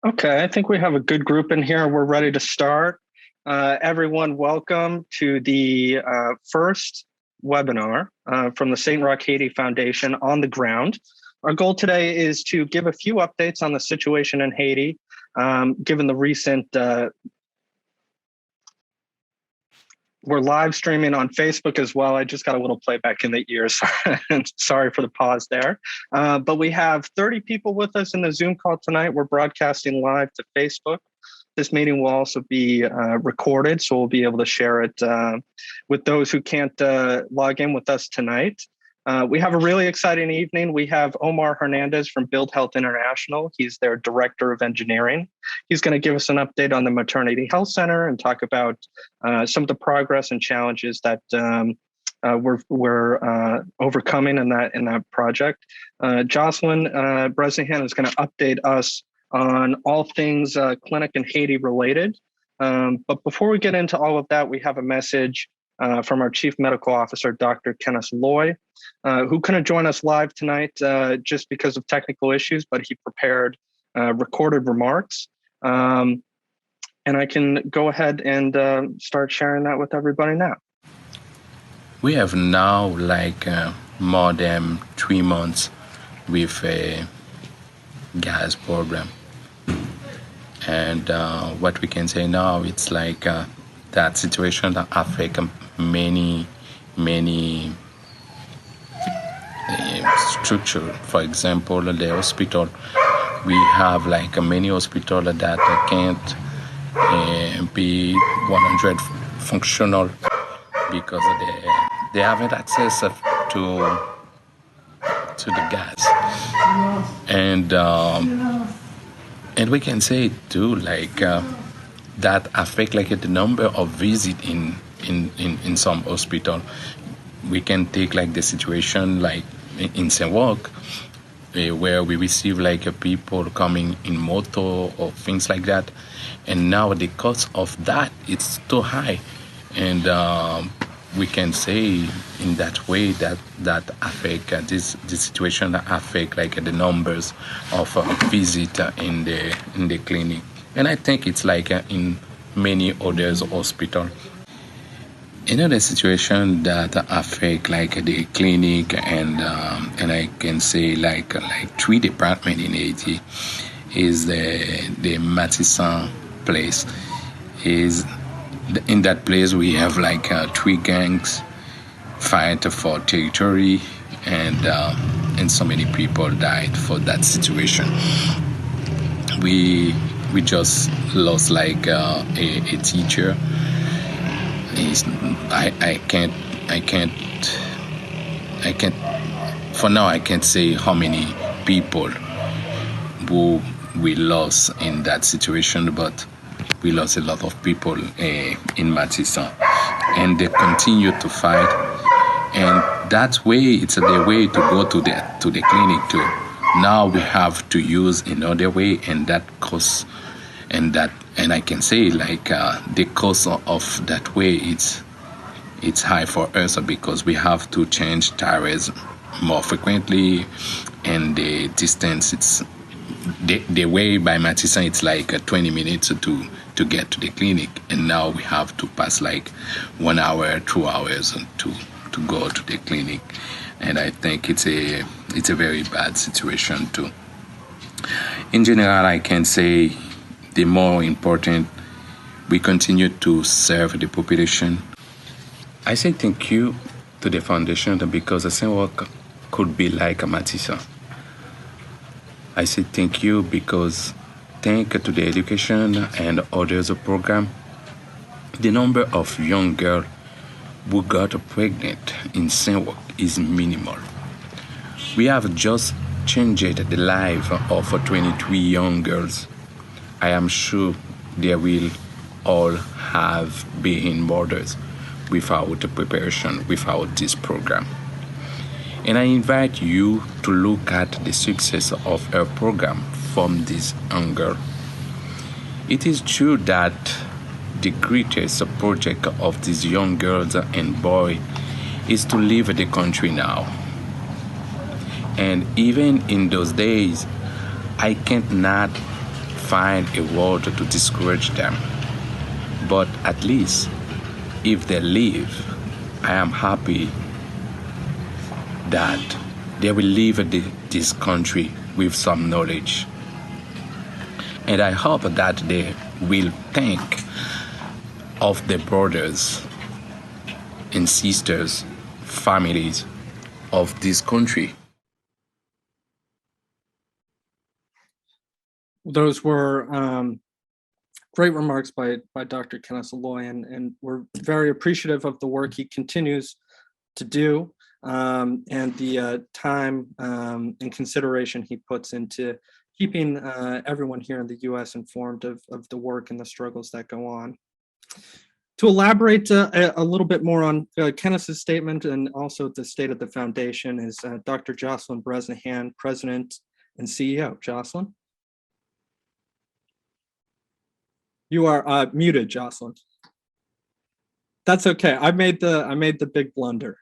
Okay, I think we have a good group in here. We're ready to start. Everyone, welcome to the first webinar from the Saint Rock Haiti Foundation on the ground. Our goal today is to give a few updates on the situation in Haiti, given the recent we're live streaming on Facebook as well. I just got a little playback in the ears. Sorry for the pause there. But we have 30 people with us in the Zoom call tonight. We're broadcasting live to Facebook. This meeting will also be recorded, so we'll be able to share it with those who can't log in with us tonight. We have a really exciting evening. We have Omar Hernandez from Build Health International. He's their director of engineering. He's going to give us an update on the Maternity Health Center and talk about some of the progress and challenges that we're overcoming in that project. Jocelyn Bresnahan is going to update us on all things clinic and Haiti related. But before we get into all of that, we have a message from our Chief Medical Officer, Dr. Kenneth Loy, who couldn't join us live tonight just because of technical issues, but he prepared recorded remarks. And I can go ahead and start sharing that with everybody now. We have now more than 3 months with a gas program. And what we can say now, it's that situation that affects many structure. For example, the hospital, we have many hospitals that can't be 100 functional because they haven't access to the gas. And we can say too that affect the number of visits in some hospital. We can take the situation in Saint Rock, where we receive people coming in motor or things like that, and now the cost of that it's too high, and we can say in that way that affect this situation that affect the numbers of visit in the clinic, and I think it's in many others hospital. Another situation that affect the clinic and I can say three departments in Haiti is the Matissan place. Is in that place we have three gangs fight for territory, and so many people died for that situation. We just lost a teacher. I can't for now I can't say how many people who we lost in that situation, but we lost a lot of people in Matissan, and they continue to fight, and that way it's the way to go to the clinic too. Now we have to use another way, and that costs, and I can say the cost of that way it's high for us because we have to change tires more frequently, and the distance it's the way by Matissan it's 20 minutes to get to the clinic, and now we have to pass 1 hour, 2 hours to go to the clinic, and I think it's a very bad situation too. In general, I can say the more important, we continue to serve the population. I say thank you to the foundation because the Saint Rock could be like a Matissan. I say thank you because thanks to the education and others program, the number of young girls who got pregnant in Saint Rock is minimal. We have just changed the life of 23 young girls. I am sure they will all have been mothers without preparation, without this program. And I invite you to look at the success of our program from this angle. It is true that the greatest project of these young girls and boys is to leave the country now. And even in those days, I can't not find a word to discourage them. But at least if they leave, I am happy that they will leave this country with some knowledge. And I hope that they will think of the brothers and sisters, families of this country. Those were great remarks by Dr. Kenneth Alloy, and we're very appreciative of the work he continues to do and the time and consideration he puts into keeping everyone here in the U.S. informed of the work and the struggles that go on. To elaborate a little bit more on Kenneth's statement and also the state of the foundation is Dr. Jocelyn Bresnahan, President and CEO. Jocelyn? You are muted, Jocelyn. That's okay. I made the big blunder.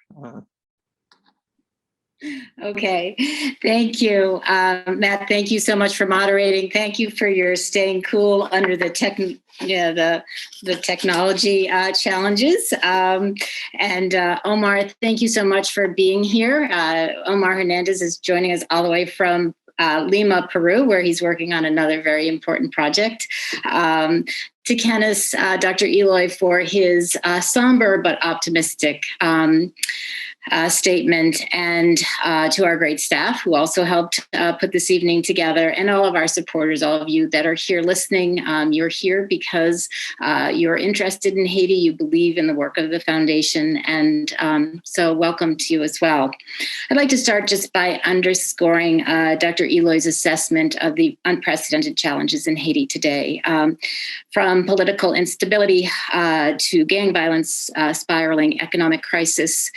Okay, thank you, Matt. Thank you so much for moderating. Thank you for your staying cool under the technology challenges. And Omar, thank you so much for being here. Omar Hernandez is joining us all the way from Lima, Peru, where he's working on another very important project. To Kenneth, Dr. Eloy, for his somber but optimistic statement, and to our great staff who also helped put this evening together, and all of our supporters, all of you that are here listening. You're here because you're interested in Haiti, you believe in the work of the foundation, and so welcome to you as well. I'd like to start just by underscoring Dr. Eloy's assessment of the unprecedented challenges in Haiti today, from political instability to gang violence, spiraling economic crisis,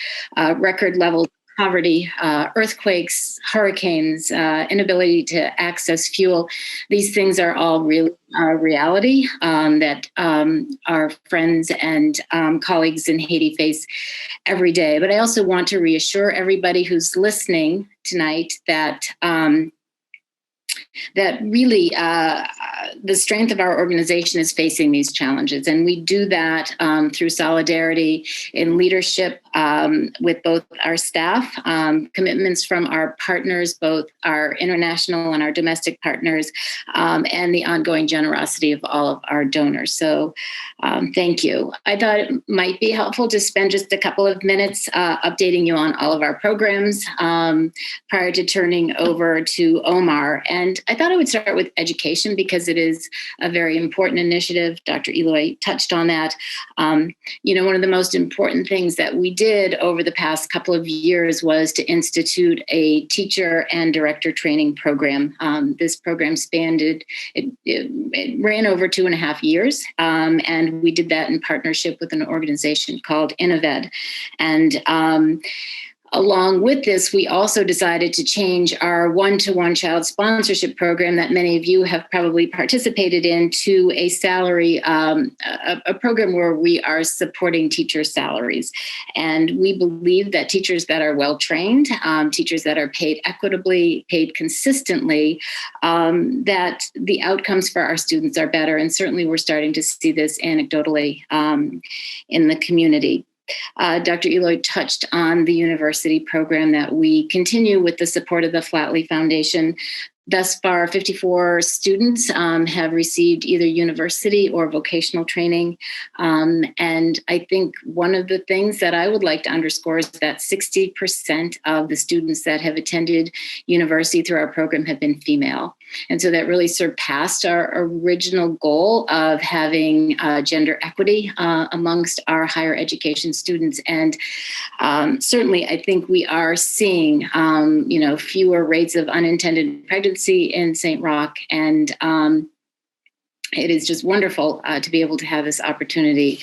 record levels of poverty, earthquakes, hurricanes, inability to access fuel. These things are all real reality that our friends and colleagues in Haiti face every day. But I also want to reassure everybody who's listening tonight that really the strength of our organization is facing these challenges. And we do that through solidarity in leadership with both our staff, commitments from our partners, both our international and our domestic partners, and the ongoing generosity of all of our donors. So thank you. I thought it might be helpful to spend just a couple of minutes updating you on all of our programs prior to turning over to Omar. And I thought I would start with education because it is a very important initiative. Dr. Eloy touched on that. One of the most important things that we did over the past couple of years was to institute a teacher and director training program. This program it ran over 2.5 years, and we did that in partnership with an organization called Innoved. And along with this, we also decided to change our one-to-one child sponsorship program that many of you have probably participated in to a salary, a program where we are supporting teacher salaries. And we believe that teachers that are well-trained, teachers that are paid equitably, paid consistently, that the outcomes for our students are better. And certainly we're starting to see this anecdotally in the community. Dr. Eloy touched on the university program that we continue with the support of the Flatley Foundation. Thus far, 54 students have received either university or vocational training. And I think one of the things that I would like to underscore is that 60% of the students that have attended university through our program have been female. And so that really surpassed our original goal of having gender equity amongst our higher education students. And certainly, I think we are seeing, fewer rates of unintended pregnancy in Saint Rock. And it is just wonderful to be able to have this opportunity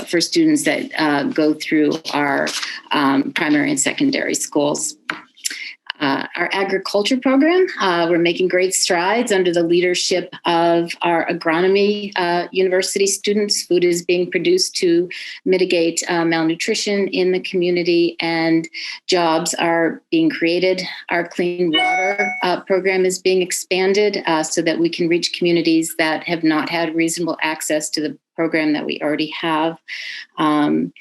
for students that go through our primary and secondary schools. our agriculture program. We're making great strides under the leadership of our agronomy university students. Food is being produced to mitigate malnutrition in the community, and jobs are being created. Our clean water program is being expanded so that we can reach communities that have not had reasonable access to the program that we already have. And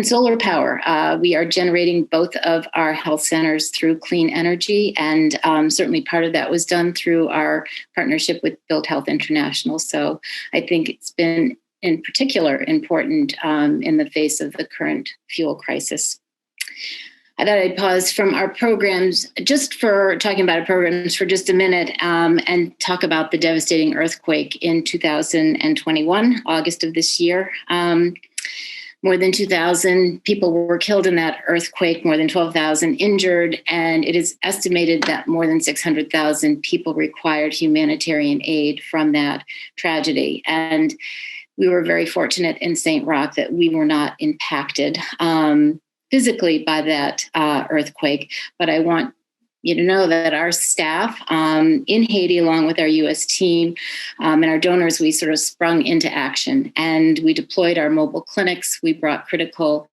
solar power. We are generating both of our health centers through clean energy, and certainly part of that was done through our partnership with Build Health International. So I think it's been in particular important in the face of the current fuel crisis. I thought I'd pause from our programs, just for talking about our programs for just a minute, and talk about the devastating earthquake in 2021, August of this year. More than 2,000 people were killed in that earthquake, more than 12,000 injured, and it is estimated that more than 600,000 people required humanitarian aid from that tragedy. And we were very fortunate in Saint Rock that we were not impacted physically by that earthquake, but I want you to know that our staff in Haiti, along with our U.S. team and our donors, we sort of sprung into action, and we deployed our mobile clinics. We brought critical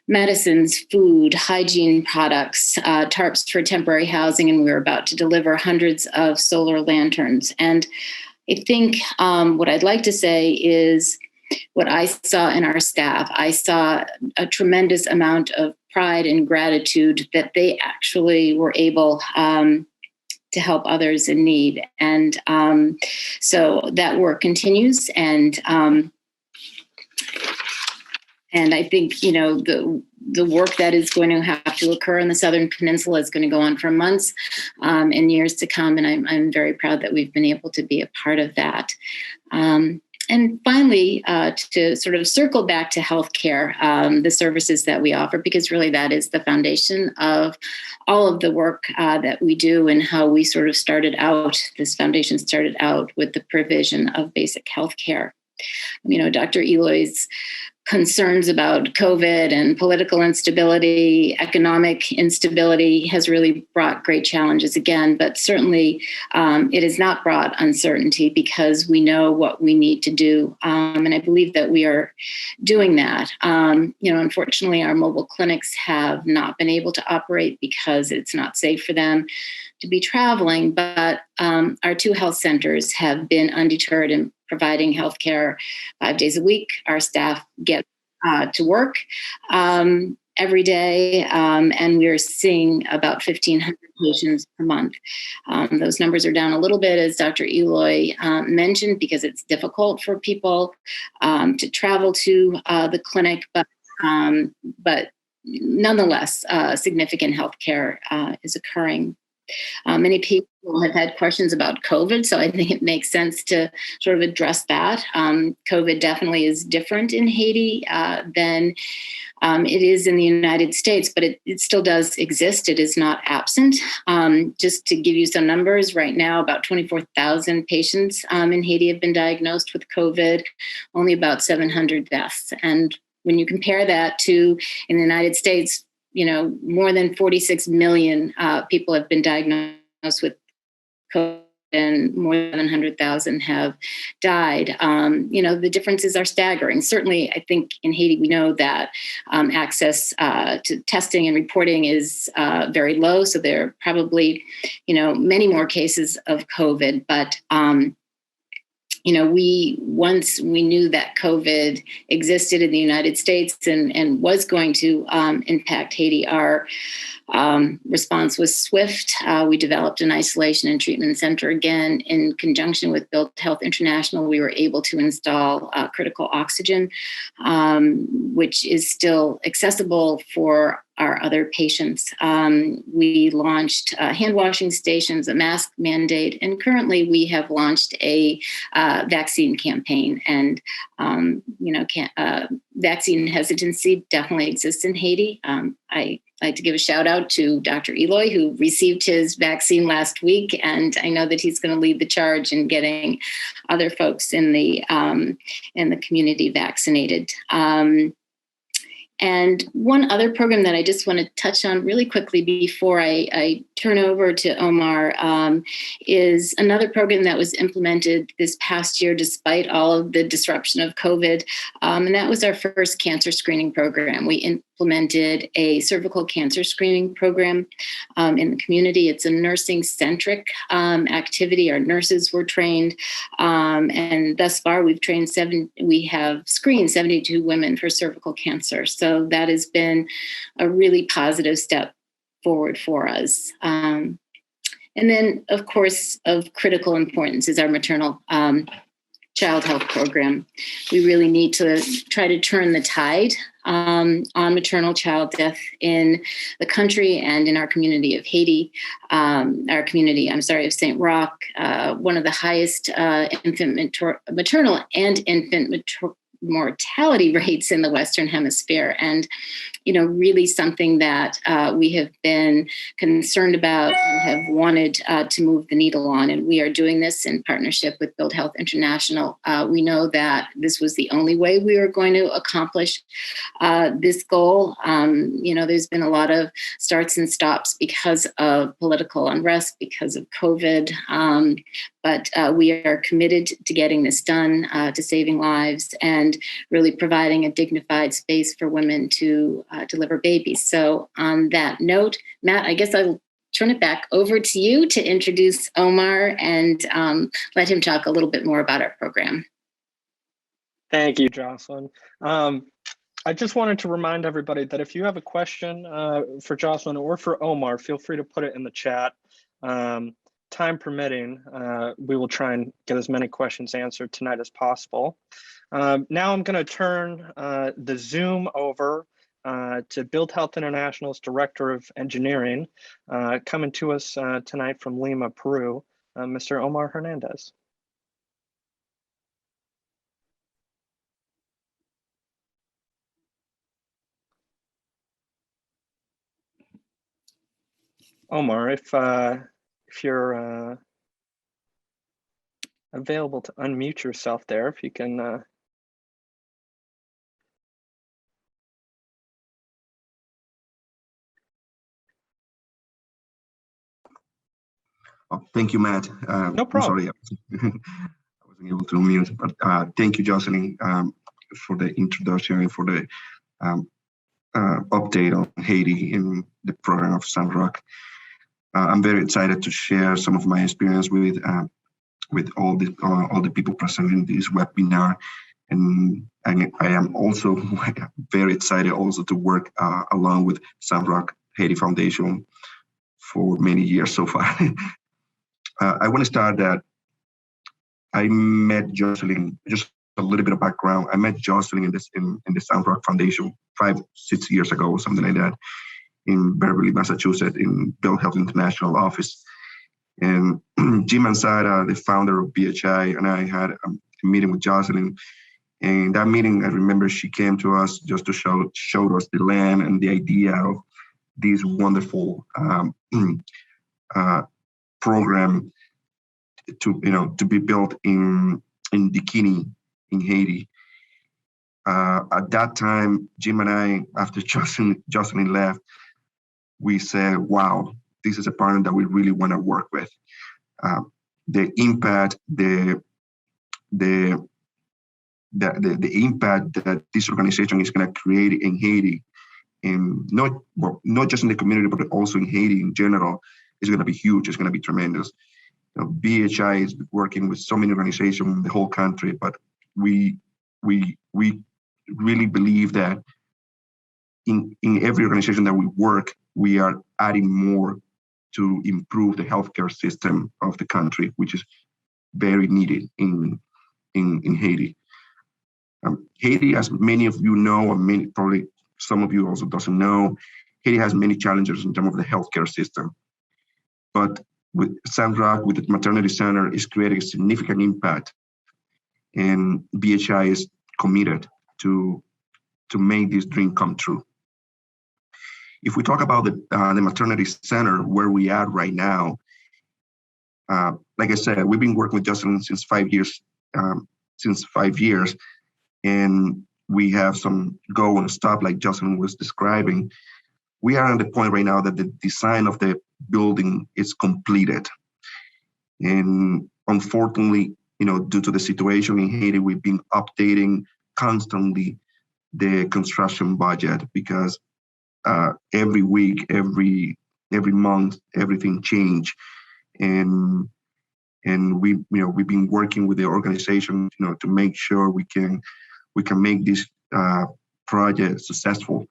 medicines, food, hygiene products, tarps for temporary housing, and we were about to deliver hundreds of solar lanterns. And I think what I'd like to say is what I saw in our staff. I saw a tremendous amount of pride and gratitude that they actually were able to help others in need. And so that work continues. And I think, you know, the work that is going to have to occur in the Southern Peninsula is going to go on for months and years to come. And I'm very proud that we've been able to be a part of that. And finally, to sort of circle back to healthcare, the services that we offer, because really that is the foundation of all of the work that we do and how we sort of started out. This foundation started out with the provision of basic healthcare. You know, Dr. Eloy's concerns about COVID and political instability, economic instability has really brought great challenges again, but certainly it has not brought uncertainty because we know what we need to do. And I believe that we are doing that. You know, unfortunately, our mobile clinics have not been able to operate because it's not safe for them to be traveling, but our two health centers have been undeterred in providing healthcare 5 days a week. Our staff get to work every day, and we're seeing about 1,500 patients per month. Those numbers are down a little bit, as Dr. Eloy mentioned, because it's difficult for people to travel to the clinic, but nonetheless, significant healthcare is occurring. Many people have had questions about COVID, so I think it makes sense to sort of address that. COVID definitely is different in Haiti than it is in the United States, but it still does exist. It is not absent. Just to give you some numbers, right now about 24,000 patients in Haiti have been diagnosed with COVID, only about 700 deaths. And when you compare that to in the United States, you know, more than 46 million people have been diagnosed with COVID, and more than 100,000 have died. You know, the differences are staggering. Certainly, I think in Haiti, we know that access to testing and reporting is very low. So there are probably, you know, many more cases of COVID, but you know, once we knew that COVID existed in the United States and was going to impact Haiti, our response was swift. We developed an isolation and treatment center. Again, in conjunction with Build Health International, we were able to install critical oxygen, which is still accessible for our other patients. We launched hand washing stations, a mask mandate, and currently we have launched a vaccine campaign. And you know, vaccine hesitancy definitely exists in Haiti. I like to give a shout out to Dr. Eloy, who received his vaccine last week, and I know that he's going to lead the charge in getting other folks in the community vaccinated. And one other program that I just want to touch on really quickly before I turn over to Omar is another program that was implemented this past year despite all of the disruption of COVID. And that was our first cancer screening program. We implemented a cervical cancer screening program in the community. It's a nursing-centric activity. Our nurses were trained, and thus far we have screened 72 women for cervical cancer. So that has been a really positive step forward for us. And then, of course, of critical importance is our maternal child health program. We really need to try to turn the tide on maternal child death in the country and in our community of Haiti, of Saint Rock, one of the highest maternal and infant mortality rates in the Western Hemisphere. And, really something that we have been concerned about and have wanted to move the needle on. And we are doing this in partnership with Build Health International. We know that this was the only way we were going to accomplish this goal. There's been a lot of starts and stops because of political unrest, because of COVID. But we are committed to getting this done, to saving lives, and really providing a dignified space for women to deliver babies. So on that note, Matt, I guess I'll turn it back over to you to introduce Omar and let him talk a little bit more about our program. Thank you, Jocelyn. I just wanted to remind everybody that if you have a question for Jocelyn or for Omar, feel free to put it in the chat. Time permitting, we will try and get as many questions answered tonight as possible. Now I'm going to turn the Zoom over to Build Health International's Director of Engineering, coming to us tonight from Lima, Peru, Mr. Omar Hernandez. Omar, if you're available to unmute yourself there, if you can. Thank you, Matt. No problem. I'm sorry, I wasn't able to unmute, but thank you, Jocelyn, for the introduction and for the update on Haiti in the program of Saint Rock. I'm very excited to share some of my experience with all the people present in this webinar, and I am also very excited also to work along with Saint Rock Haiti Foundation for many years so far. I want to start that I met Jocelyn, just a little bit of background. I met Jocelyn in the Saint Rock Foundation 5-6 years ago, or something like that, in Beverly, Massachusetts, in Build Health International office. And Jim Ansara, the founder of BHI, and I had a meeting with Jocelyn. And that meeting, I remember she came to us just to show us the land and the idea of this wonderful program to be built in Dikini in Haiti. At that time, Jim and I, after Jocelyn left, we said, "Wow, this is a partner that we really want to work with." The impact, the impact that this organization is going to create in Haiti, and not just in the community, but also in Haiti in general, is going to be huge. It's going to be tremendous. BHI is working with so many organizations in the whole country, but we really believe that in every organization that we work, we are adding more to improve the healthcare system of the country, which is very needed in Haiti. Haiti, as many of you know, or probably some of you also doesn't know, Haiti has many challenges in terms of the healthcare system. But with Saint Rock, with the maternity center, is creating a significant impact, and BHI is committed to make this dream come true. If we talk about the maternity center, where we are right now, like I said, we've been working with Jocelyn since 5 years, and we have some go and stop, like Jocelyn was describing. We are at the point right now that the design of the building is completed. And unfortunately, due to the situation in Haiti, we've been updating constantly the construction budget because every week, every month, everything change. And we've been working with the organization, to make sure we can make this project successful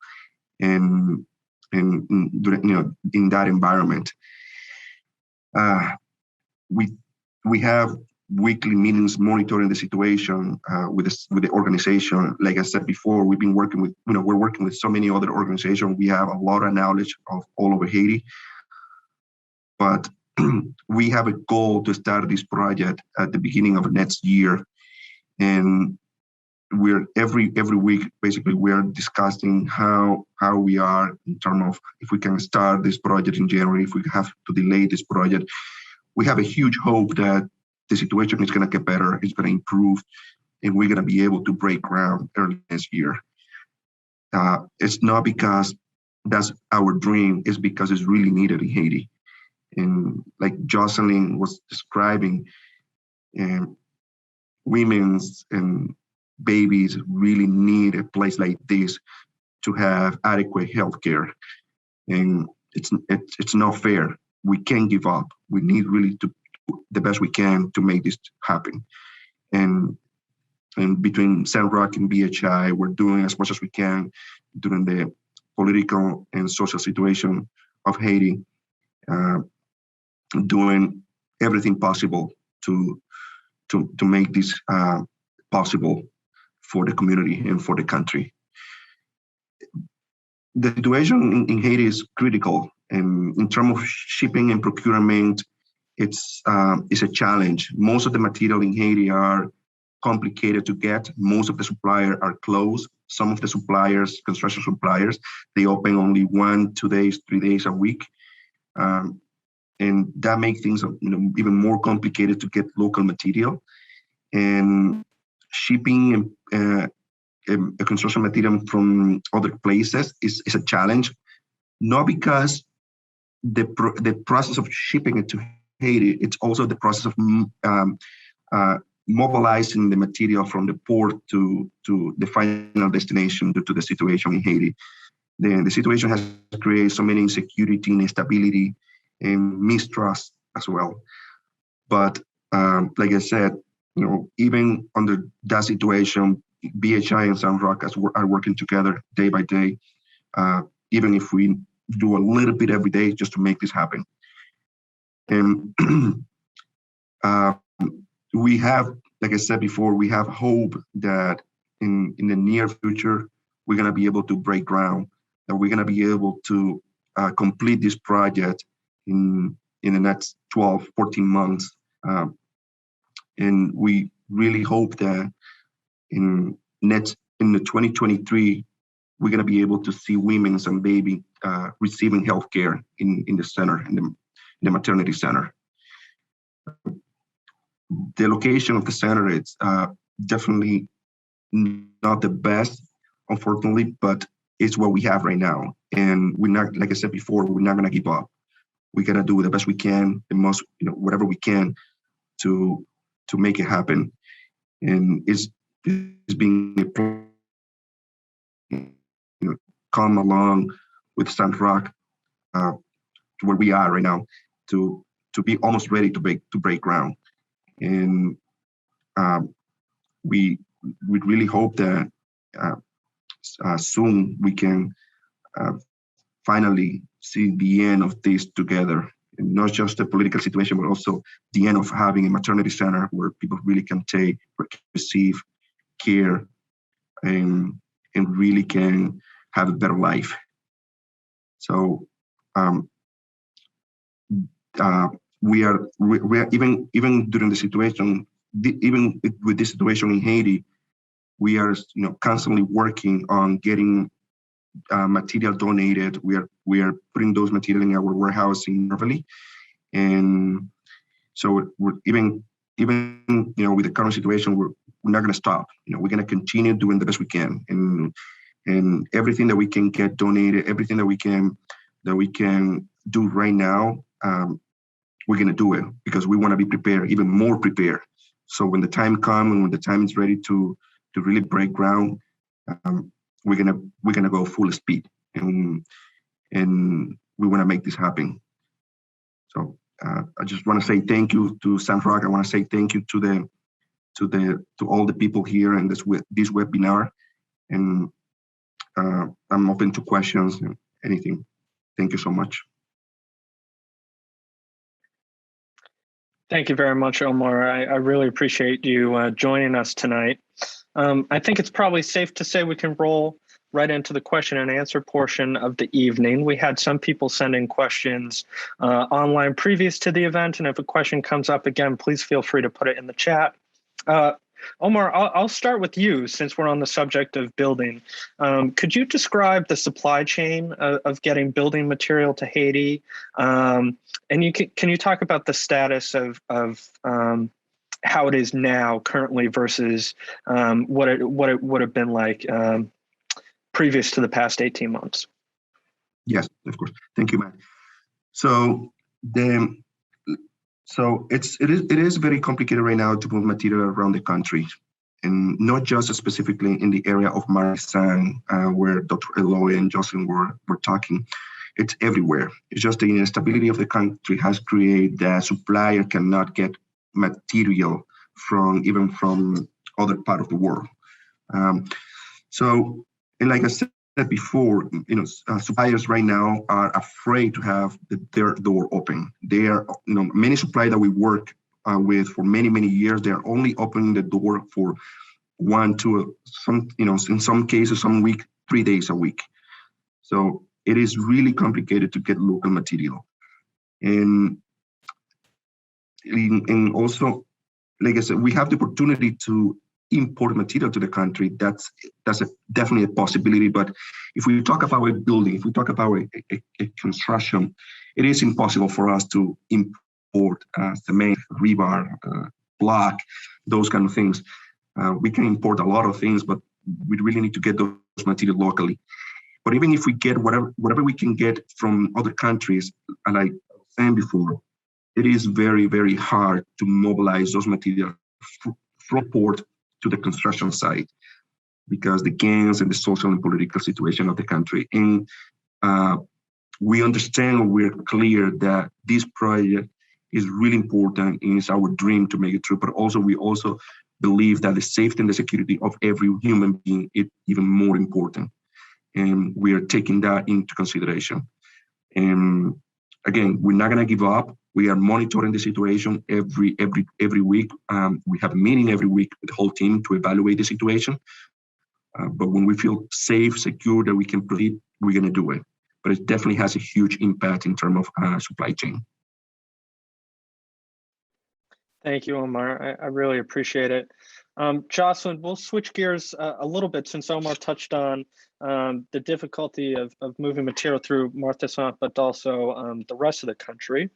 and in that environment. We have weekly meetings monitoring the situation with the organization. Like I said before, we've been working with, we're working with so many other organizations. We have a lot of knowledge of all over Haiti, but we have a goal to start this project at the beginning of next year. And we're every week, basically, we are discussing how we are in terms of if we can start this project in January, if we have to delay this project. We have a huge hope that the situation is going to get better, it's going to improve, and we're going to be able to break ground early next year. It's not because that's our dream, it's because it's really needed in Haiti. And like Jocelyn was describing, women's and babies really need a place like this to have adequate health care. And it's not fair. We can't give up. We need really to do the best we can to make this happen. And between Saint Rock and BHI, we're doing as much as we can during the political and social situation of Haiti, doing everything possible to make this possible for the community and for the country. The situation in Haiti is critical, and in terms of shipping and procurement, it's a challenge. Most of the material in Haiti are complicated to get. Most of the suppliers are closed. Some of the suppliers, construction suppliers, they open only 1, 2 days, 3 days a week, and that makes things even more complicated to get local material. And shipping a construction material from other places is a challenge, not because the process of shipping it to Haiti, it's also the process of mobilizing the material from the port to the final destination due to the situation in Haiti. The situation has created so many insecurity, instability, and mistrust as well. But like I said, even under that situation, BHI and Saint Rock are working together day by day, even if we do a little bit every day just to make this happen. And we have, like I said before, we have hope that in the near future, we're going to be able to break ground, that we're going to be able to complete this project in the next 12, 14 months. And we really hope that in the 2023, we're going to be able to see women and baby receiving healthcare in the center, in the maternity center. The location of the center is definitely not the best, unfortunately, but it's what we have right now. And we're not, like I said before, we're not going to give up. We got to do the best we can, the most, whatever we can to make it happen. And it's being come along with Saint Rock to where we are right now to be almost ready to break ground. And we really hope that soon we can finally see the end of this together. And not just the political situation, but also the end of having a maternity center where people really can receive care and really can have a better life. So we are even during the situation, even with this situation in Haiti, we are constantly working on getting material donated. We are putting those material in our warehouse in Beverly, and so we're even with the current situation, we're not going to stop. We're going to continue doing the best we can, and everything that we can get donated, everything that we can do right now, we're going to do it, because we want to be prepared, even more prepared. So when the time comes and when the time is ready to really break ground, we're gonna go full speed, and we want to make this happen. So I just want to say thank you to Saint Rock. I want to say thank you to all the people here in this webinar, and I'm open to questions and anything. Thank you so much. Thank you very much, Omar. I really appreciate you joining us tonight. I think it's probably safe to say we can roll right into the question and answer portion of the evening. We had some people send in questions online previous to the event, and if a question comes up again, please feel free to put it in the chat. Omar, I'll start with you since we're on the subject of building. Could you describe the supply chain of getting building material to Haiti? And can you talk about the status of how it is now currently versus what it would have been like previous to the past 18 months? Yes, of course. Thank you, Matt. So it is very complicated right now to move material around the country, and not just specifically in the area of Marisan, where Dr. Eloy and Jocelyn were talking. It's everywhere. It's just the instability of the country has created that supplier cannot get material from other part of the world. And like I said before, suppliers right now are afraid to have their door open. They are, many suppliers that we work with for many, many years, they are only opening the door for 1, 2, in some cases, some week, 3 days a week. So it is really complicated to get local material. And also, like I said, we have the opportunity to import material to the country. That's definitely a possibility. But if we talk about a building, if we talk about a construction, it is impossible for us to import cement, rebar, block, those kind of things. We can import a lot of things, but we really need to get those material locally. But even if we get whatever we can get from other countries, and like I was saying before, it is very, very hard to mobilize those materials from port to the construction site because the gangs and the social and political situation of the country. And we understand, we're clear that this project is really important and it's our dream to make it true, but also we also believe that the safety and the security of every human being is even more important. And we are taking that into consideration. And again, we're not gonna give up. We are monitoring the situation every week. We have a meeting every week with the whole team to evaluate the situation. But when we feel safe, secure that we can proceed, we're gonna do it. But it definitely has a huge impact in terms of supply chain. Thank you, Omar. I really appreciate it. Jocelyn, we'll switch gears a little bit since Omar touched on the difficulty of moving material through Martesant, but also the rest of the country.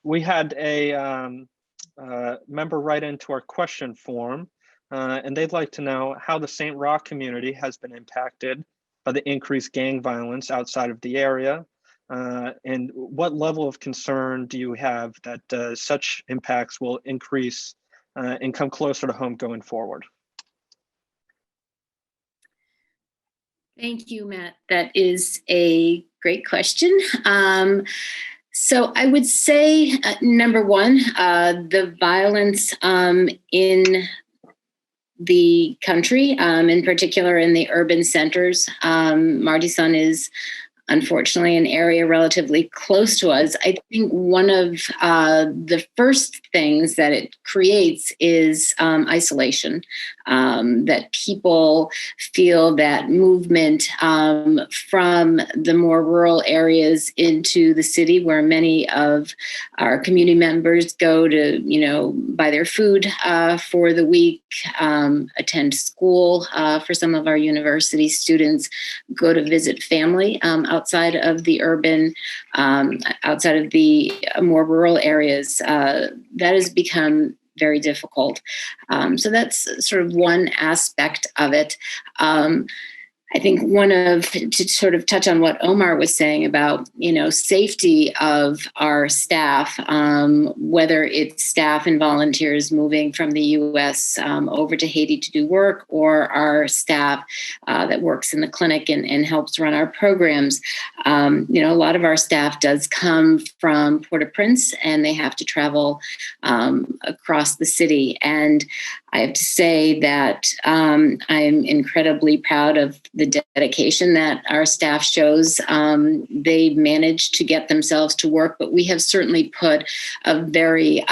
We had a member write into our question form, and they'd like to know how the Saint Rock community has been impacted by the increased gang violence outside of the area. And what level of concern do you have that such impacts will increase and come closer to home going forward? Thank you, Matt. That is a great question. So I would say, number one, the violence in the country, in particular in the urban centers. Martesant is unfortunately an area relatively close to us. I think one of the first things that it creates is isolation, that people feel that movement from the more rural areas into the city where many of our community members go to, buy their food for the week, attend school for some of our university students, go to visit family outside of the urban, outside of the more rural areas. That has become very difficult. So that's sort of one aspect of it. I think to sort of touch on what Omar was saying about, safety of our staff, whether it's staff and volunteers moving from the U.S. Over to Haiti to do work, or our staff that works in the clinic and helps run our programs. A lot of our staff does come from Port-au-Prince, and they have to travel across the city. And I have to say that I'm incredibly proud of the dedication that our staff shows. They manage to get themselves to work, but we have certainly put a very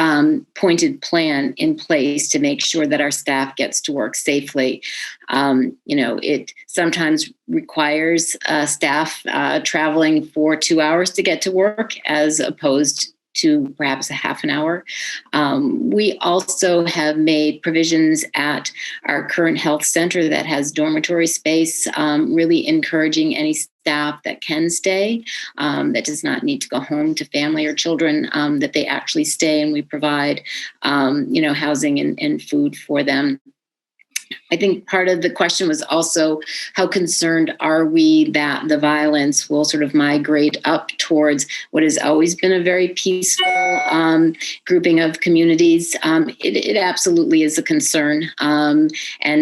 pointed plan in place to make sure that our staff gets to work safely. It sometimes requires staff traveling for 2 hours to get to work, as opposed to perhaps a half an hour. We also have made provisions at our current health center that has dormitory space, really encouraging any staff that can stay, that does not need to go home to family or children, that they actually stay, and we provide, housing and food for them. I think part of the question was also, how concerned are we that the violence will sort of migrate up towards what has always been a very peaceful grouping of communities? It absolutely is a concern. And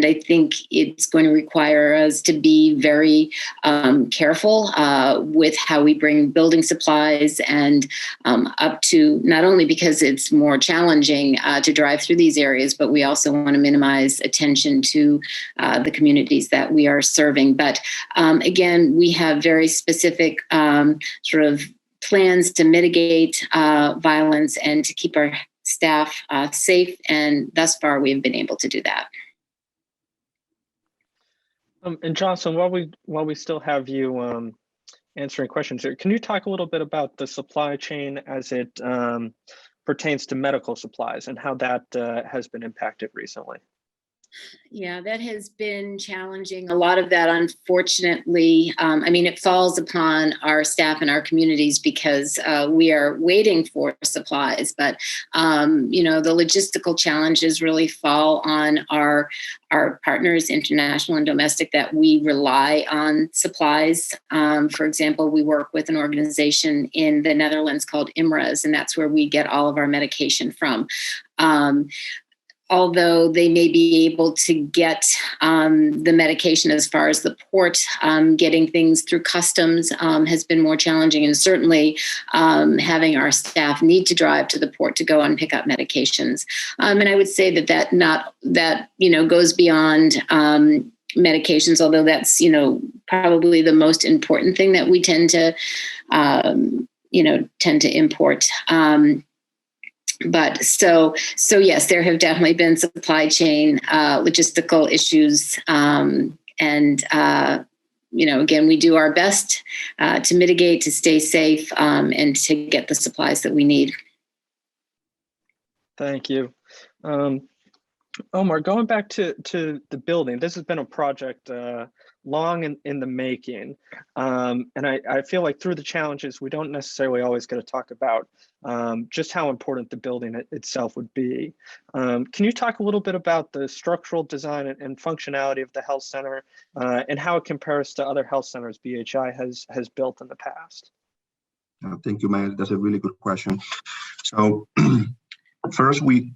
I think it's going to require us to be very careful with how we bring building supplies, and up to, not only because it's more challenging to drive through these areas, but we also want to minimize attention to the communities that we are serving. But again, we have very specific sort of plans to mitigate violence and to keep our staff safe. And thus far, we have been able to do that. And Jocelyn, while we still have you answering questions here, can you talk a little bit about the supply chain as it pertains to medical supplies, and how that has been impacted recently? Yeah, that has been challenging. A lot of that, unfortunately, it falls upon our staff and our communities, because we are waiting for supplies. But, the logistical challenges really fall on our partners, international and domestic, that we rely on supplies. For example, we work with an organization in the Netherlands called IMRAS, and that's where we get all of our medication from. Although they may be able to get the medication as far as the port, getting things through customs has been more challenging. And certainly having our staff need to drive to the port to go and pick up medications. And I would say that goes beyond medications, although that's, probably the most important thing that we tend to import. But so yes, there have definitely been supply chain logistical issues, and again, we do our best to mitigate, to stay safe, and to get the supplies that we need. Thank you. Omar, going back to the building, this has been a project long in the making. And I feel like through the challenges, we don't necessarily always get to talk about just how important the building itself would be. Can you talk a little bit about the structural design and functionality of the health center, and how it compares to other health centers BHI has built in the past? Thank you, Maya. That's a really good question. So first, we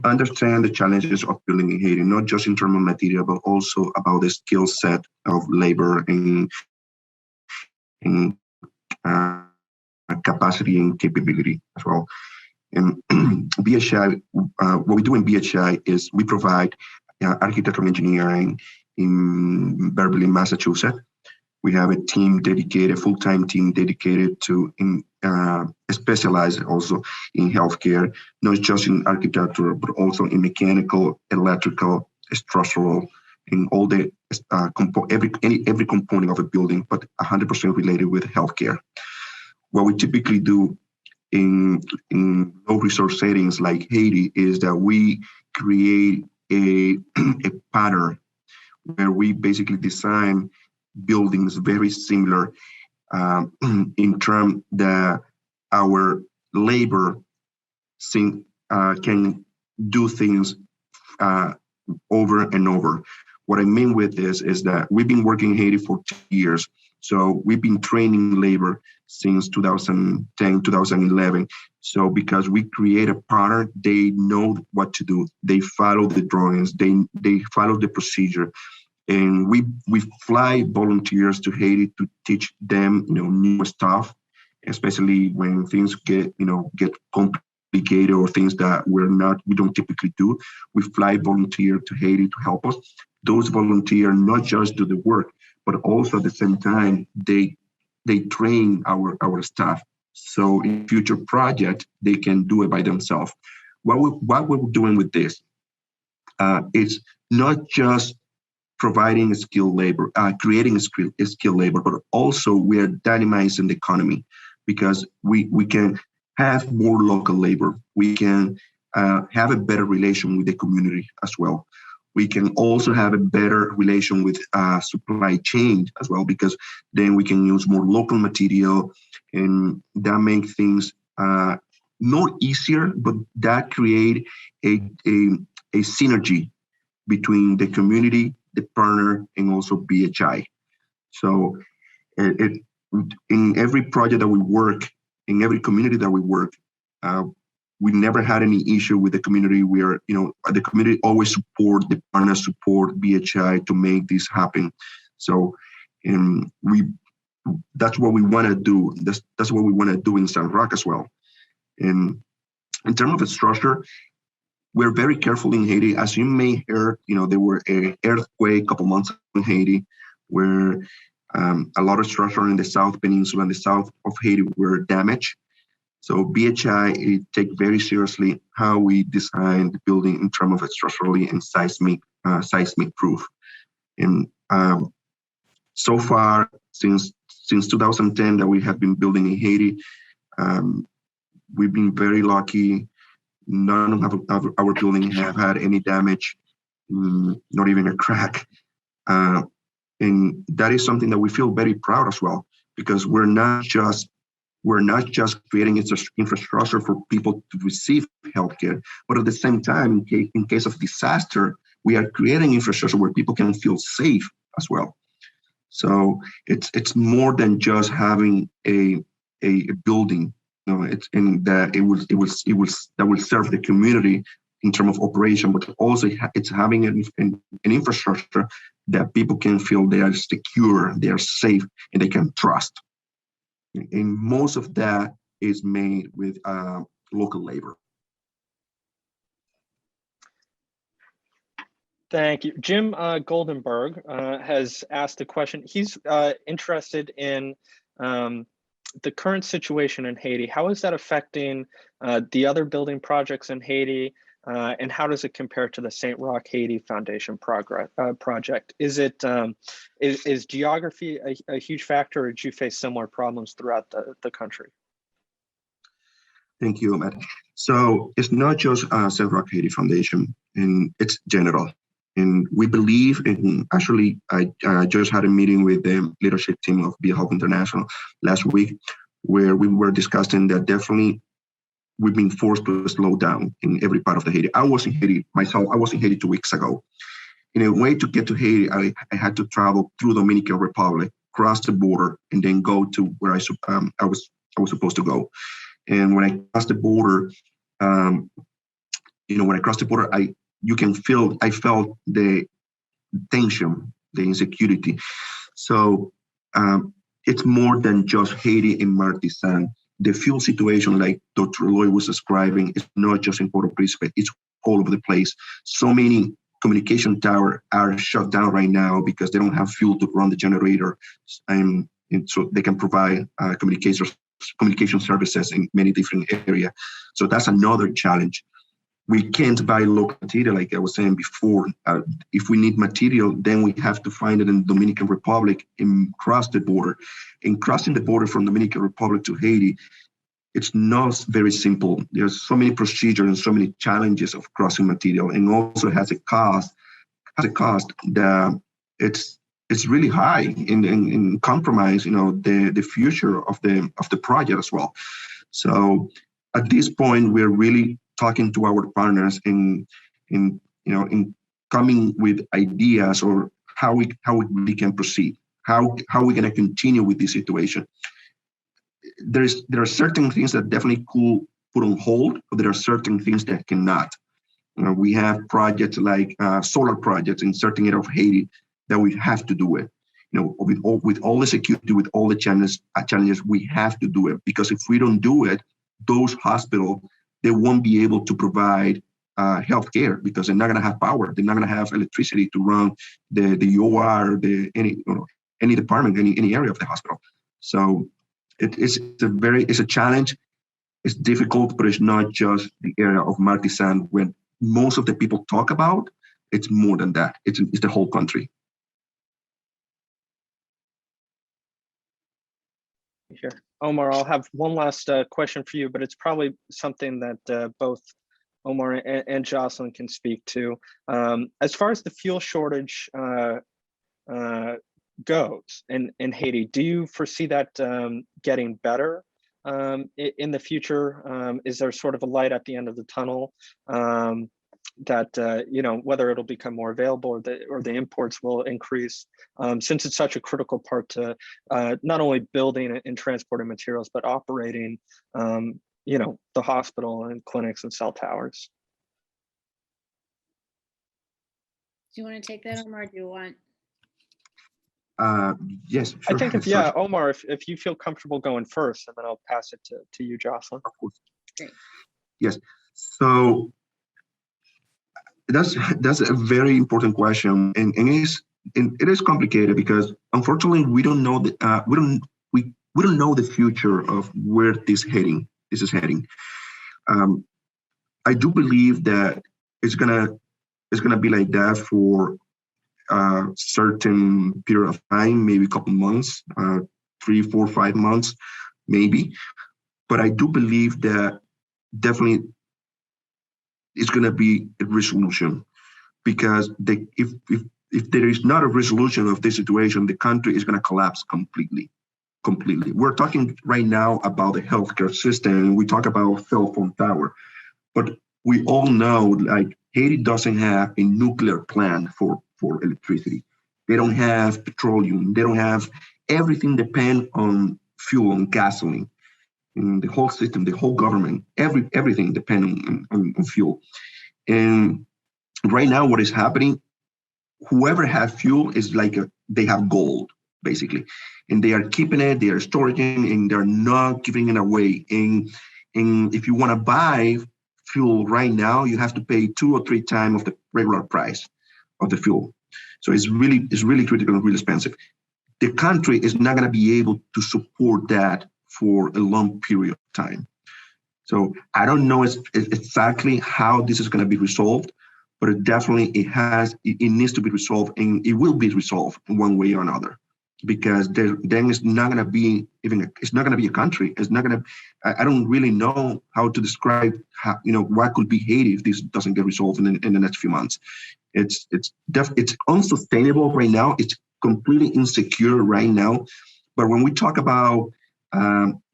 understand the challenges of building in Haiti, not just in terms of material, but also about the skill set of labor and capacity and capability as well. And BHI, what we do in BHI is we provide architectural engineering in Beverly, Massachusetts. We have a team dedicated, full-time team dedicated to specialize also in healthcare, not just in architecture, but also in mechanical, electrical, structural, in all the every component of a building, but 100% related with healthcare. What we typically do in low resource settings like Haiti is that we create a pattern where we basically design buildings very similar in terms that our labor can do things over and over. What I mean with this is that we've been working in Haiti for 2 years. So we've been training labor since 2010, 2011. So because we create a partner, they know what to do. They follow the drawings. They follow the procedure. And we fly volunteers to Haiti to teach them, new stuff, especially when things get complicated or things that we don't typically do. We fly volunteer to Haiti to help us. Those volunteers not just do the work, but also at the same time, they train our staff. So in future projects, they can do it by themselves. What we're doing with this, it's not just providing skilled labor, creating skilled labor, but also we are dynamizing the economy because we can have more local labor. We can have a better relation with the community as well. We can also have a better relation with supply chain as well, because then we can use more local material, and that makes things not easier, but that create a synergy between the community, the partner, and also BHI. So in every project that we work, in every community that we work, we never had any issue with the community. The community always support, the partners support BHI to make this happen. So that's what we want to do. That's what we want to do in Saint Rock as well. And in terms of the structure, we're very careful in Haiti. As you may hear, there were an earthquake a couple months in Haiti where a lot of structure in the South Peninsula and the south of Haiti were damaged. So BHI take very seriously how we design the building in terms of structurally and seismic proof. And so far, since 2010 that we have been building in Haiti, we've been very lucky. None of our buildings have had any damage, not even a crack. And that is something that we feel very proud as well, because we're not just creating infrastructure for people to receive healthcare, but at the same time, in case of disaster, we are creating infrastructure where people can feel safe as well. So it's more than just having a building. It's in that it will serve the community in terms of operation, but also it's having an infrastructure that people can feel they are secure, they are safe, and they can trust. And most of that is made with local labor. Thank you. Jim Goldenberg has asked a question. He's interested in the current situation in Haiti. How is that affecting the other building projects in Haiti? And how does it compare to the Saint Rock Haiti Foundation project? Is geography a huge factor, or did you face similar problems throughout the country? Thank you, Matt. So it's not just Saint Rock Haiti Foundation, and it's general. And we believe in, actually, I just had a meeting with the leadership team of BHI International last week, where we were discussing that definitely we've been forced to slow down in every part of the Haiti. I was in Haiti myself. I was in Haiti 2 weeks ago. In a way to get to Haiti, I had to travel through Dominican Republic, cross the border, and then go to where I was supposed to go. And when I crossed the border, I felt the tension, the insecurity. So it's more than just Haiti and Martisan. The fuel situation, like Dr. Lloyd was describing, is not just in Port-au-Prince, it's all over the place. So many communication towers are shut down right now because they don't have fuel to run the generator, and so they can provide communication services in many different areas. So that's another challenge. We can't buy local material, like I was saying before. If we need material, then we have to find it in the Dominican Republic and cross the border. And crossing the border from Dominican Republic to Haiti, it's not very simple. There's so many procedures and so many challenges of crossing material, and also has a cost that it's really high and compromise, the future of the project as well. So at this point, we're really talking to our partners in coming with ideas or how we can proceed, how we going to continue with this situation. There are certain things that definitely could put on hold, but there are certain things that cannot. We have projects like solar projects in certain areas of Haiti that we have to do it. With all the security, with all the challenges, we have to do it, because if we don't do it, those hospitals, they won't be able to provide health care, because they're not going to have power. They're not going to have electricity to run the OR, any department, any area of the hospital. So it's a challenge. It's difficult, but it's not just the area of Martisan when most of the people talk about. It's more than that. It's the whole country. Here, Omar, I'll have one last question for you, but it's probably something that both Omar and Jocelyn can speak to. As far as the fuel shortage goes in Haiti, do you foresee that getting better in the future? Is there sort of a light at the end of the tunnel that whether it'll become more available or the imports will increase, since it's such a critical part to not only building and transporting materials, but operating the hospital and clinics and cell towers? Do you want to take that, Omar? Do you want? Yes, sure. I think Omar, if you feel comfortable going first, and then I'll pass it to you, Jocelyn. Of course. Great. Yes. So that's a very important question, and it is complicated because unfortunately we don't know we don't know the future of where this is heading. I do believe that it's gonna be like that for a certain period of time, maybe a couple months, 3, 4, 5 months, maybe. But I do believe that definitely it's going to be a resolution, because if there is not a resolution of this situation, the country is going to collapse completely. We're talking right now about the healthcare system. We talk about cell phone tower, but we all know, like, Haiti doesn't have a nuclear plant for electricity. They don't have petroleum. They don't have everything depend on fuel and gasoline. And the whole system, the whole government, everything depends on fuel. And right now, what is happening, whoever has fuel is like they have gold, basically. And they are keeping it, they are storing it, and they're not giving it away. And if you want to buy fuel right now, you have to pay 2 or 3 times of the regular price of the fuel. So it's really critical and really expensive. The country is not going to be able to support that for a long period of time. So I don't know exactly how this is going to be resolved, but it needs to be resolved, and it will be resolved in one way or another, because then it's not going to be it's not going to be a country. It's not going to. I don't really know how to describe what could be Haiti if this doesn't get resolved in the next few months. It's unsustainable right now. It's completely insecure right now. But when we talk about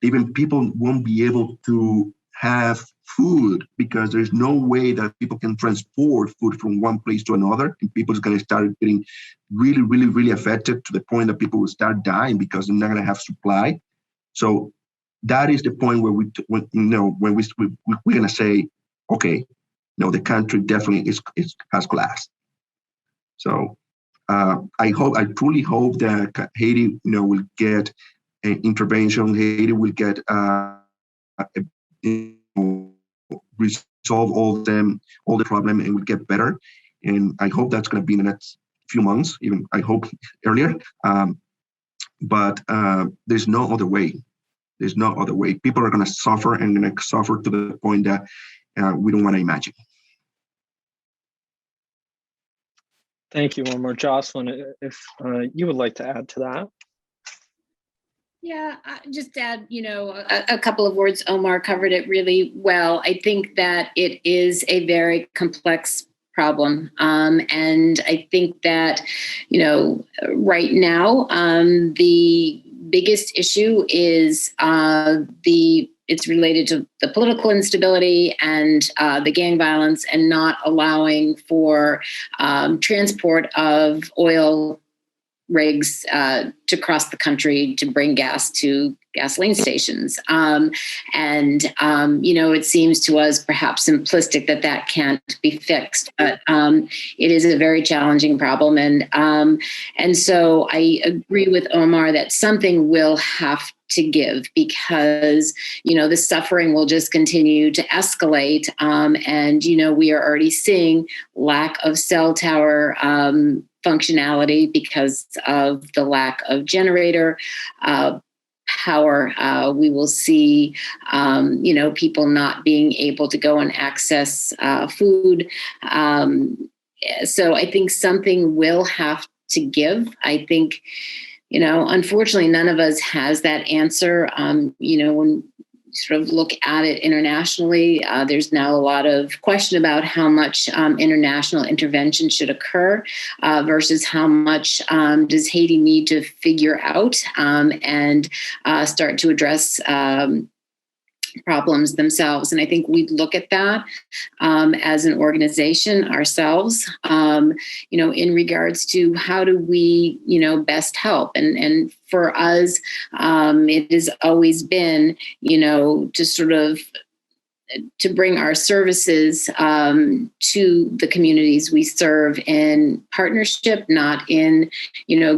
even people won't be able to have food because there's no way that people can transport food from one place to another, and people are going to start getting really, really, really affected to the point that people will start dying because they're not going to have supply. So that is the point where we're going to say, okay, no, the country definitely has collapsed. So I truly hope that Haiti, will get an intervention. Haiti will get resolve all the problem, and will get better. And I hope that's going to be in the next few months, even I hope earlier. But there's no other way. There's no other way. People are going to suffer, and going to suffer to the point that we don't want to imagine. Thank you, Omar. Jocelyn, if you would like to add to that. Yeah, just add, a couple of words. Omar covered it really well. I think that it is a very complex problem. And I think that, right now, the biggest issue is the it's related to the political instability and the gang violence, and not allowing for transport of oil rigs to cross the country to bring gas to gasoline stations. It seems to us perhaps simplistic that can't be fixed, but it is a very challenging problem. And so I agree with Omar that something will have to give, because, the suffering will just continue to escalate. We are already seeing lack of cell tower functionality because of the lack of generator power. We will see, people not being able to go and access food. So I think something will have to give. I think, unfortunately, none of us has that answer. When you sort of look at it internationally, there's now a lot of question about how much international intervention should occur versus how much does Haiti need to figure out and start to address problems themselves. And I think we look at that as an organization ourselves, in regards to how do we, best help. And for us, it has always been, to sort of to bring our services to the communities we serve in partnership, not in,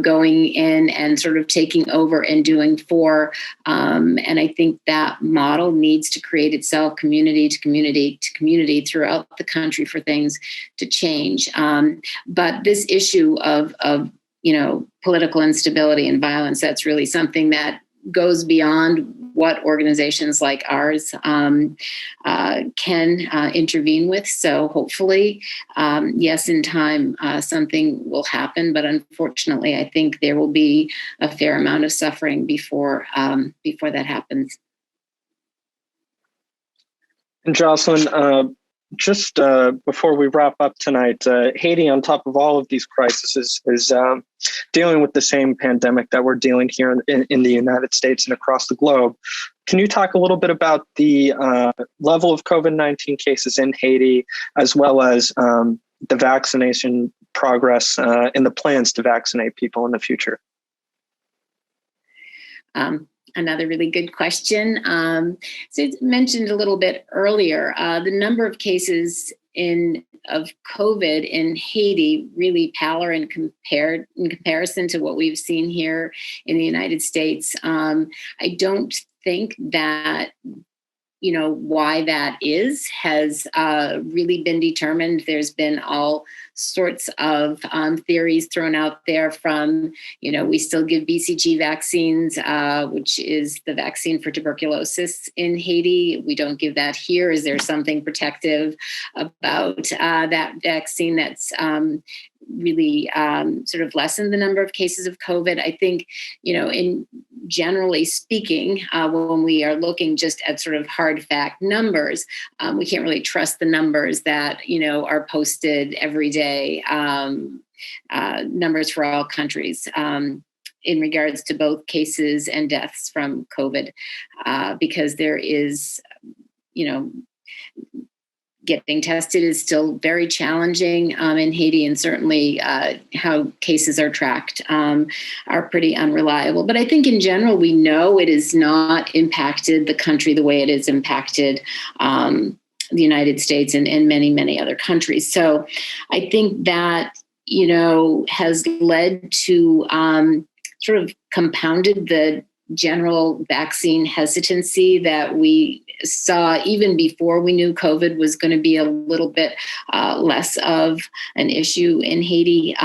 going in and sort of taking over and doing for. And I think that model needs to create itself community to community to community throughout the country for things to change. But this issue of political instability and violence, that's really something that goes beyond what organizations like ours can intervene with. So hopefully, yes, in time, something will happen. But unfortunately, I think there will be a fair amount of suffering before that happens. And Jocelyn, just before we wrap up tonight, Haiti, on top of all of these crises, is dealing with the same pandemic that we're dealing here in the United States and across the globe. Can you talk a little bit about the level of COVID-19 cases in Haiti, as well as the vaccination progress and the plans to vaccinate people in the future? Another really good question. So it's mentioned a little bit earlier, the number of cases of COVID in Haiti really pale in comparison to what we've seen here in the United States. I don't think that why that has really been determined. There's been all sorts of theories thrown out there from, we still give BCG vaccines, which is the vaccine for tuberculosis in Haiti. We don't give that here. Is there something protective about that vaccine that's really sort of lessened the number of cases of COVID? I think, in generally speaking, when we are looking just at sort of hard fact numbers, we can't really trust the numbers that, are posted every day, numbers for all countries. In regards to both cases and deaths from COVID, because there is, getting tested is still very challenging in Haiti, and certainly how cases are tracked are pretty unreliable. But I think in general, we know it has not impacted the country the way it has impacted the United States and many, many other countries. So I think that, has led to sort of compounded the general vaccine hesitancy that we saw even before we knew COVID was going to be a little bit less of an issue in Haiti.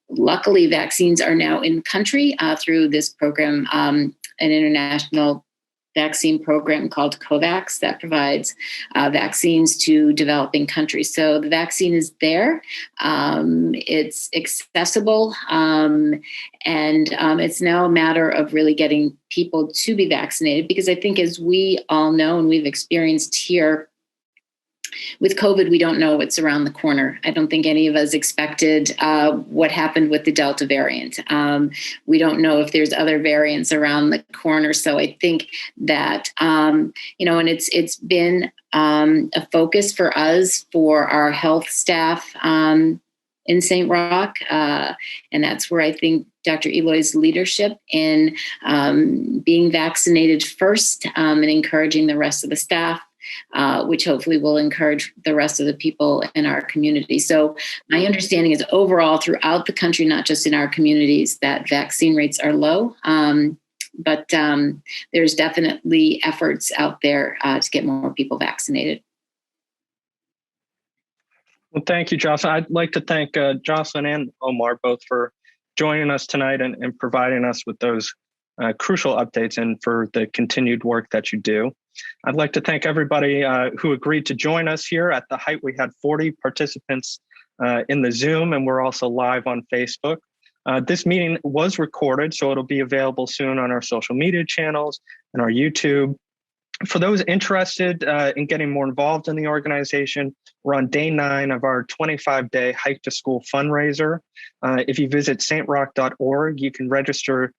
Luckily, vaccines are now in country through this program, an international vaccine program called COVAX that provides vaccines to developing countries. So the vaccine is there. It's accessible. And it's now a matter of really getting people to be vaccinated, because I think, as we all know and we've experienced here with COVID, we don't know what's around the corner. I don't think any of us expected what happened with the Delta variant. We don't know if there's other variants around the corner. So I think that, and it's been a focus for us, for our health staff in Saint Rock. And that's where I think Dr. Eloy's leadership in being vaccinated first and encouraging the rest of the staff, which hopefully will encourage the rest of the people in our community. So my understanding is overall throughout the country, not just in our communities, that vaccine rates are low. But there's definitely efforts out there to get more people vaccinated. Well, thank you, Jocelyn. I'd like to thank Jocelyn and Omar both for joining us tonight and providing us with those crucial updates and for the continued work that you do. I'd like to thank everybody who agreed to join us here. At the height, we had 40 participants in the Zoom, and we're also live on Facebook. This meeting was recorded, so it'll be available soon on our social media channels and our YouTube. For those interested in getting more involved in the organization, we're on day 9 of our 25-day Hike to School fundraiser. If you visit saintrock.org, you can register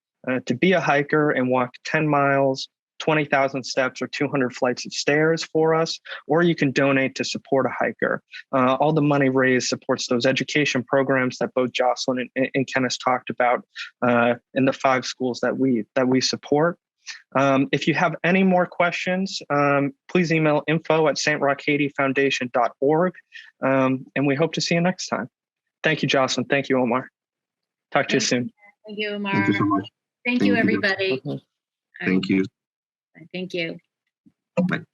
to be a hiker and walk 10 miles, 20,000 steps, or 200 flights of stairs for us, or you can donate to support a hiker. All the money raised supports those education programs that both Jocelyn and Kenneth talked about in the 5 schools that we support. If you have any more questions, please email info@saintrockhaitifoundation.org, and we hope to see you next time. Thank you, Jocelyn. Thank you, Omar. Talk to you soon. Thank you, Omar. Thank you so much. Thank you, everybody. Thank you. Thank you. Bye.